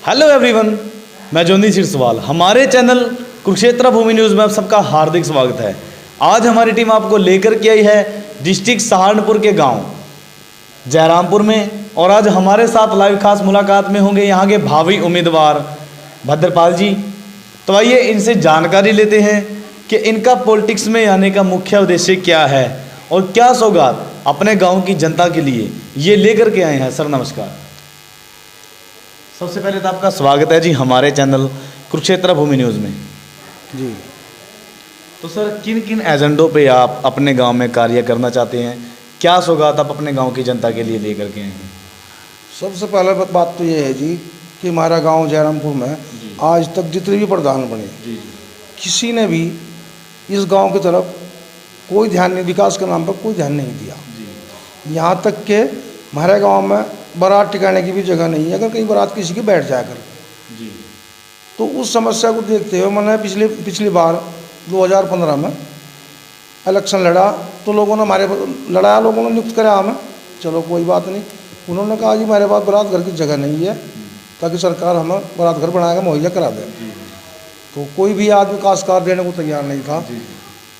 Hello everyone, मैं ज्योति सिरसवाल। हमारे channel Kurukshetra भूमि news में आप सबका हार्दिक स्वागत है। आज हमारी टीम आपको लेकर के आई है डिस्ट्रिक्ट सहारनपुर के गांव जयरामपुर में, और आज हमारे साथ लाइव खास मुलाकात में होंगे यहाँ के भावी उम्मीदवार भद्रपाल जी। तो आइए इनसे जानकारी लेते हैं कि इनका पॉलिटिक्स में आने का मुख्य उद्देश्य क्या है और क्या सौगात अपने गाँव की जनता के लिए ये लेकर के आए हैं। सर नमस्कार। सबसे पहले तो आपका स्वागत है जी हमारे चैनल कुरुक्षेत्र भूमि न्यूज़ में जी। तो सर किन किन एजेंडों पे आप अपने गांव में कार्य करना चाहते हैं, क्या सौगात आप अपने गांव की जनता के लिए लेकर के आए हैं? सबसे पहले बात तो ये है जी कि हमारा गांव जयरामपुर में आज तक जितने भी प्रधान बने किसी ने भी इस गांव की तरफ कोई ध्यान नहीं, विकास के नाम पर कोई ध्यान नहीं दिया। यहाँ तक के हमारे गांव में बारात टिकाने की भी जगह नहीं है। अगर कहीं बारात किसी की बैठ जाए कर तो उस समस्या को देखते हुए मैंने पिछली बार 2015 में इलेक्शन लड़ा तो लोगों ने लड़ाया, लोगों ने नियुक्त कराया हमें। चलो कोई बात नहीं, उन्होंने कहा जी हमारे पास बारात घर की जगह नहीं है ताकि सरकार हमें बारात घर बनाकर मुहैया करा दे। तो कोई भी आदमी काशकार देने को तैयार नहीं था।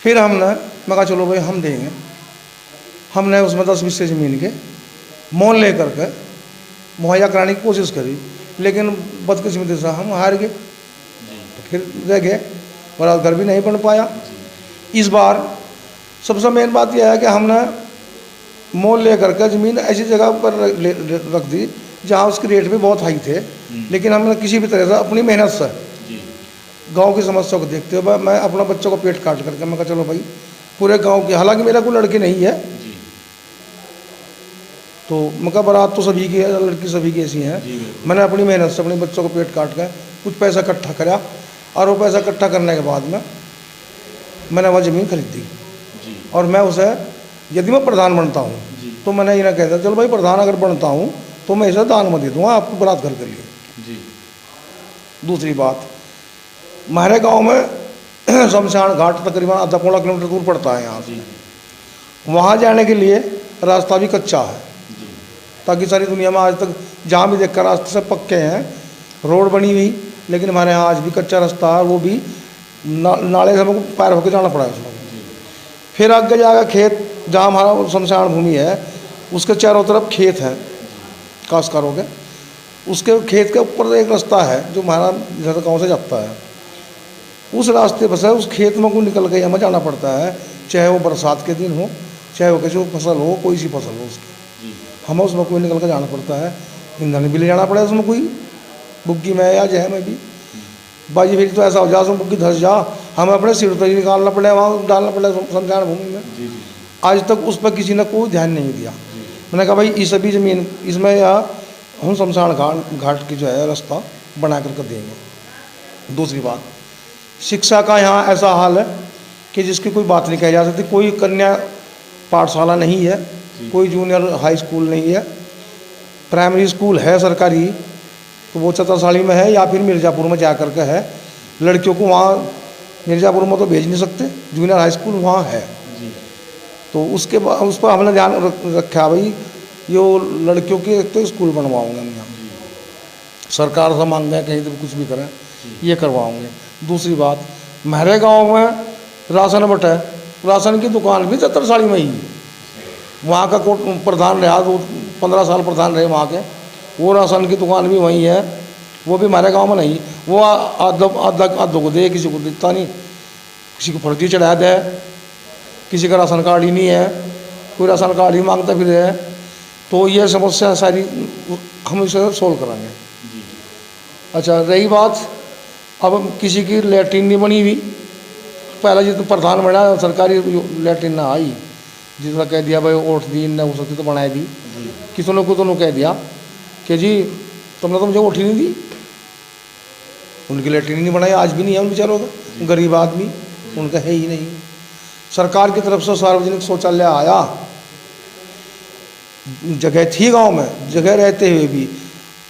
फिर मैं कहा चलो भाई हम देंगे। हमने उसमें 10 बीस ज़मीन के मोल ले करके मुहैया कराने की कोशिश करी, लेकिन बदकिस्मती से हम हार गए। तो फिर रह गए, बारात घर भी नहीं बन पाया। इस बार सबसे मेन बात यह है कि हमने मोल ले करके ज़मीन ऐसी जगह पर रख दी जहाँ उसके रेट भी बहुत हाई थे, लेकिन हमने किसी भी तरह से अपनी मेहनत से गांव की समस्या को देखते हुए मैं अपना बच्चों को पेट काट करके मैं कहा चलो भाई पूरे गांव की, हालांकि मेरा कोई लड़की नहीं है तो मैं कहा बारात तो सभी की है, लड़की सभी की ऐसी हैं। मैंने अपनी मेहनत से अपने बच्चों को पेट काट कर कुछ पैसा इकट्ठा करा, और वो पैसा इकट्ठा करने के बाद में मैंने वह ज़मीन खरीद दी। और मैं उसे, यदि मैं प्रधान बनता हूँ तो मैंने इन्हें कहता चलो भाई प्रधान अगर बनता हूँ तो मैं इसे दान में दे दूँगा आपको बारात घर के लिए। दूसरी बात, हमारे गाँव में शमशान घाट तकरीबन आधा पौना किलोमीटर दूर पड़ता है यहाँ से। वहाँ जाने के लिए रास्ता भी कच्चा है, ताकि सारी दुनिया में आज तक जहाँ भी देखकर रास्ते से पक्के हैं, रोड बनी हुई, लेकिन हमारे यहाँ आज भी कच्चा रास्ता है। वो भी नाले से हमको पैर होकर जाना पड़ा है उसमें। फिर आगे जाएगा खेत, जहाँ हमारा शमशान भूमि है उसके चारों तरफ खेत हैं काश्तकारों के। उसके खेत के ऊपर एक रास्ता है जो हमारा इधर गाँव से जाता है। उस रास्ते पर से उस खेत में को निकल के हमें जाना पड़ता है, चाहे वो बरसात के दिन हो, चाहे वो किसी फसल हो, कोई सी फसल हो उसकी, हमें उसमें कोई निकल कर जाना पड़ता है। ईंधन भी ले जाना पड़ेगा उसमें, कोई बुग्गी में या जह में भी बाजी फिर तो ऐसा हो जा उसमें बुग्गी धस जा, हमें अपने सिर तो ही निकालना पड़ेगा, वहाँ डालना पड़ेगा शमशान भूमि में। आज तक उस पर किसी ने कोई ध्यान नहीं दिया। मैंने कहा भाई इस सभी ज़मीन इसमें या हम शमशान घाट की जो है रास्ता बना करके देंगे। दूसरी बात, शिक्षा का यहाँ ऐसा हाल है कि जिसकी कोई बात नहीं कही जा सकती। कोई कन्या पाठशाला नहीं है, कोई जूनियर हाई स्कूल नहीं है। प्राइमरी स्कूल है सरकारी तो वो चतरसाली में है या फिर मिर्ज़ापुर में जा कर के है। लड़कियों को वहाँ मिर्ज़ापुर में तो भेज नहीं सकते, जूनियर हाई स्कूल वहाँ है। तो उस पर हमने ध्यान रखा भाई ये लड़कियों के तो स्कूल बनवाऊँगे हम यहाँ, सरकार से मांग दें कहीं तो कुछ भी करें, ये करवाऊँगे। दूसरी बात, हमारे गाँव में राशन बटा है, राशन की दुकान भी चतरसाली में ही है। वहाँ का प्रधान रहा, वो 15 साल प्रधान रहे वहाँ के, वो राशन की दुकान भी वहीं है। वो भी हमारे गांव में नहीं, वो आधा को दे, किसी को देता नहीं, किसी को फर्जी चढ़ा दे, किसी का राशन कार्ड ही नहीं है, कोई राशन कार्ड ही मांगता फिर है। तो ये समस्या सारी हम इसे सोल्व कराएंगे। अच्छा, रही बात अब किसी की लैट्रिन नहीं बनी हुई, पहला जितना प्रधान बना सरकारी लैट्रिन ना आई, जिसने कह दिया भाई वोट दी न हो सकती तो बनाए दी। किसी ने को तो कह दिया कि जी तुमने तो मुझे वोट ही नहीं दी, उनकी लैट्रिन नहीं बनाई, आज भी नहीं है उन बेचारों का, गरीब आदमी उनका है ही नहीं। सरकार की तरफ से सार्वजनिक शौचालय आया, जगह थी गांव में, जगह रहते हुए भी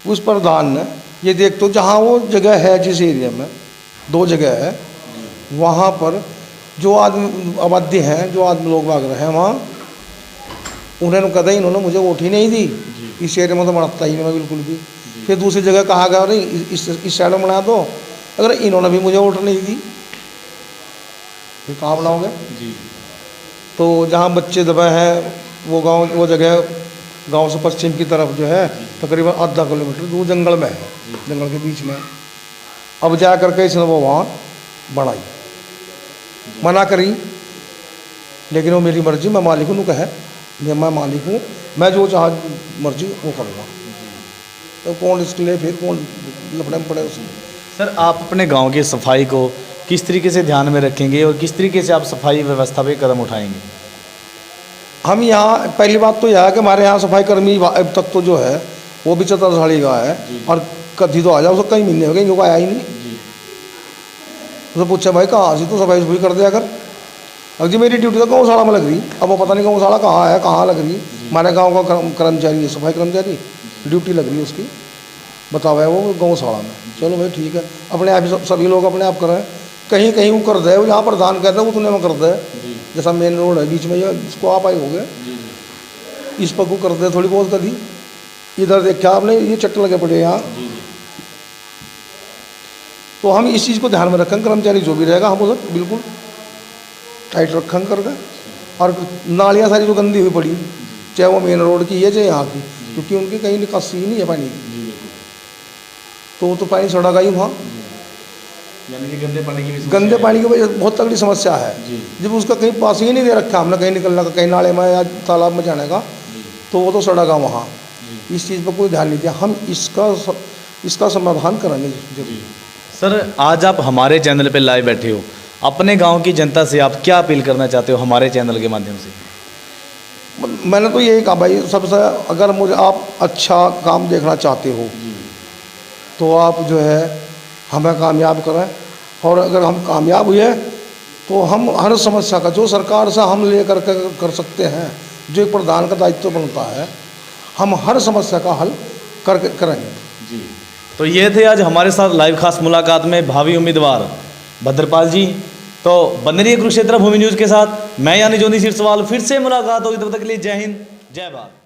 उस प्रधान ने ये देख तो जहाँ वो जगह है जिस एरिया में 2 जगह है, वहाँ पर जो आदमी आबादी हैं, जो आदमी लोग भाग रहे हैं वहाँ, उन्होंने कहा इन्होंने मुझे वोट ही नहीं दी। इस एरिया में तो बढ़ता ही नहीं मैं बिल्कुल भी। फिर दूसरी जगह कहा गया नहीं इस साइड में बना दो, अगर इन्होंने भी मुझे वोट नहीं दी फिर कहाँ बनाओगे। जी। तो जहाँ बच्चे दबे हैं वो गांव, वो जगह गांव से पश्चिम की तरफ जो है तकरीबन आधा किलोमीटर दूर जंगल में है, जंगल के बीच में। अब जा करके इसने वो वहाँ बनाई, मना करी, लेकिन वो मेरी मर्जी, मैं मालिक हूँ कहे, मैं मालिक हूँ, मैं जो चाह मर्जी वो करूँगा। तो कौन इसके लिए फिर कौन लफड़े में पड़े उसमें। सर, आप अपने गांव की सफाई को किस तरीके से ध्यान में रखेंगे और किस तरीके से आप सफाई व्यवस्था पे कदम उठाएंगे? हम यहाँ पहली बात तो यह है कि हमारे यहाँ सफाई कर्मी अब तक तो जो है वो भी चतुर्थाली का है, और कभी तो आ जाओ, उसको कई महीने हो गए इनको आया ही नहीं। उससे पूछा भाई कहाँ से, तो सफाई सफाई कर दिया कर। अब जी मेरी ड्यूटी तो गौशाला में लग रही, अब वो पता नहीं गौशाला कहाँ है, कहाँ लग रही। हमारे गाँव का कर्मचारी है, सफाई कर्मचारी, ड्यूटी लग रही है उसकी, बताओ है वो गौशाला में। चलो भाई ठीक है, अपने आप ही सभी लोग अपने आप करें, कहीं कहीं वो कर दे, वो यहाँ प्रधान कहते हैं वो तुमने में कर दे, जैसा मेन रोड है बीच में, ये इसको आप आए हो गए, इस पर को कर दे थोड़ी बहुत कर दी। इधर देखा आपने ये चट्ट लगे पड़े यहाँ। तो हम इस चीज़ को ध्यान में रखें, कर्मचारी जो भी रहेगा हम उधर बिल्कुल टाइट रखें करके। और नालियाँ सारी जो गंदी हुई पड़ी, चाहे वो मेन रोड की है चाहे यहाँ की, क्योंकि उनकी कहीं निकासी ही नहीं है पानी की, तो पानी सड़ेगा ही वहाँ। यानी कि गंदे पानी की वजह से बहुत तगड़ी समस्या है। जब उसका कहीं पास ही नहीं दे रखा हमने, कहीं निकलने का, कहीं नाले में या तालाब में जाने का, तो वो तो सड़ेगा वहाँ। इस चीज़ पर कोई ध्यान नहीं दिया, हम इसका समाधान करेंगे जरूर। सर, आज आप हमारे चैनल पे लाइव बैठे हो, अपने गांव की जनता से आप क्या अपील करना चाहते हो हमारे चैनल के माध्यम से? मैंने तो यही कहा भाई, सबसे अगर मुझे आप अच्छा काम देखना चाहते हो तो आप जो है हमें कामयाब करें, और अगर हम कामयाब हुए तो हम हर समस्या का जो सरकार से हम ले कर सकते हैं, जो एक प्रधान का दायित्व बनता है, हम हर समस्या का हल करेंगे। जी। तो ये थे आज हमारे साथ लाइव खास मुलाकात में भावी उम्मीदवार भद्रपाल जी। तो बने रहिए कुरुक्षेत्र भूमि न्यूज़ के साथ। मैं यानी जोनी सिरसवाल, फिर से मुलाकात होगी, तब तक के लिए जय हिंद, जय भारत।